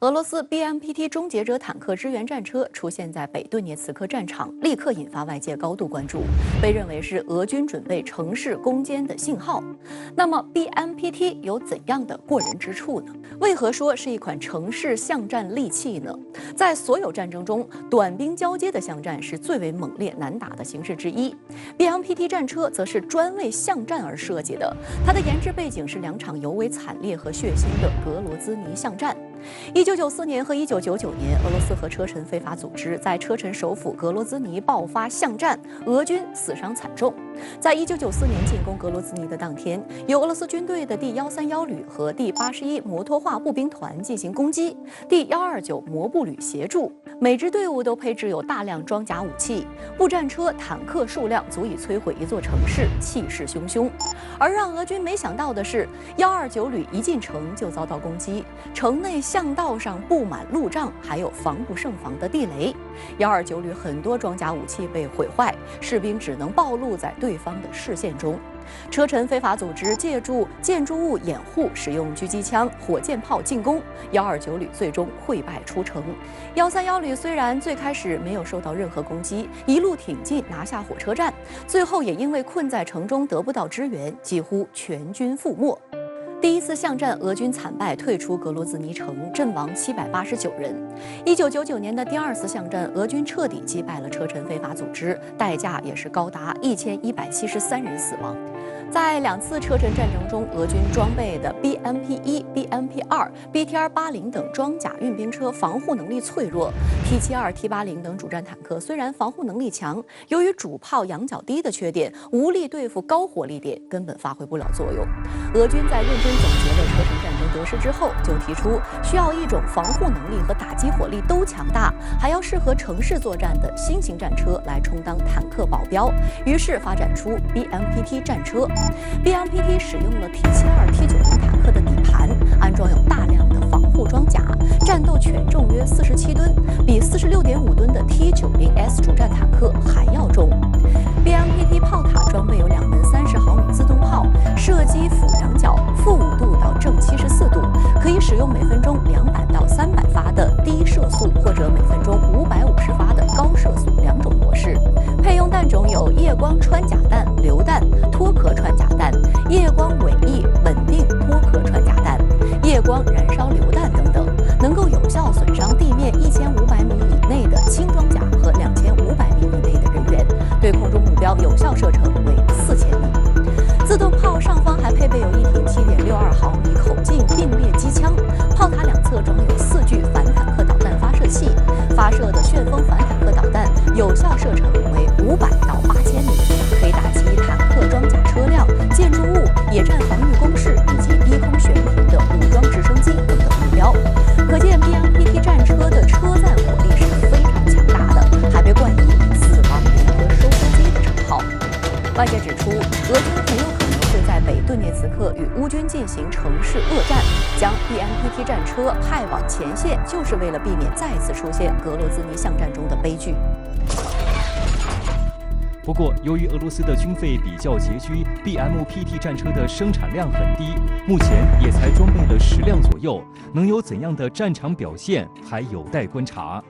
俄罗斯 BMPT 终结者坦克支援战车出现在北顿涅茨克战场，立刻引发外界高度关注，被认为是俄军准备城市攻坚的信号。那么 BMPT 有怎样的过人之处呢？为何说是一款城市巷战利器呢？在所有战争中，短兵交接的巷战是最为猛烈难打的形式之一。BMPT 战车则是专为巷战而设计的，它的研制背景是2场尤为惨烈和血腥的格罗兹尼巷战。1994年和1999年，俄罗斯和车臣非法组织在车臣首府格罗兹尼爆发巷战，俄军死伤惨重。在1994年进攻格罗兹尼的当天，由俄罗斯军队的第131旅和第81摩托化步兵团进行攻击，第129摩步旅协助。每支队伍都配置有大量装甲武器，步战车、坦克数量足以摧毁一座城市，气势汹汹。而让俄军没想到的是，129旅一进城就遭到攻击，城内巷道上布满路障，还有防不胜防的地雷。129旅很多装甲武器被毁坏，士兵只能暴露在对方的视线中。车臣非法组织借助建筑物掩护，使用狙击枪、火箭炮进攻，129旅最终溃败出城。131旅虽然最开始没有受到任何攻击，一路挺进拿下火车站，最后也因为困在城中得不到支援，几乎全军覆没。第一次巷战，俄军惨败，退出格罗兹尼城，阵亡789人。1999年的第2次巷战，俄军彻底击败了车臣非法组织，代价也是高达1173人死亡。在2次车臣战争中，俄军装备的 BMP-1、BMP-2、BTR-80等装甲运兵车防护能力脆弱 ，T-72、T-80等主战坦克虽然防护能力强，由于主炮仰角低的缺点，无力对付高火力点，根本发挥不了作用。俄军在认真总结了车臣战争得失之后，就提出需要一种防护能力和打击火力都强大，还要适合城市作战的新型战车来充当坦克保镖，于是发展出 BMPT 战车。BMPT 使用了 T-72、T-90坦克的底盘，安装有大量的防护装甲，战斗权重约47吨，比46.5吨的 T-90S 主战坦克还要重。BMPT 炮塔装备有2门30毫米自动炮，射击俯仰角，负5度到正74度，可以使用每分钟200到300发的低射速，或者每分钟550发的高射速2种模式。配用弹种有夜光穿甲弹、榴弹、脱壳穿甲弹、夜光尾翼稳定脱壳穿甲弹、夜光燃烧榴弹等等，能够有效损伤地面1500米以内的轻装甲和2500米以内的人员，对空中目标有效射程为4000米。自动炮上方还配备有一挺7.62毫米口径并列机枪，炮塔2侧装有4具反坦克导弹发射器，发射的旋风反坦克导弹有效射程为500到8000米，可以打击坦克装甲车辆、建筑物、野战防御工事以及低空悬停的武装直升机等等目标。可见 BMPT 战车的车载火力是非常强大的，还被冠以“死亡联合收割机”的称号。外界指出，俄军很有可能会在北顿涅茨克与乌军进行城市恶战，将 BMPT 战车派往前线，就是为了避免再次出现格罗兹尼巷战中的悲剧。不过，由于俄罗斯的军费比较拮据 ，BMPT 战车的生产量很低，目前也才装备了10辆左右，能有怎样的战场表现，还有待观察。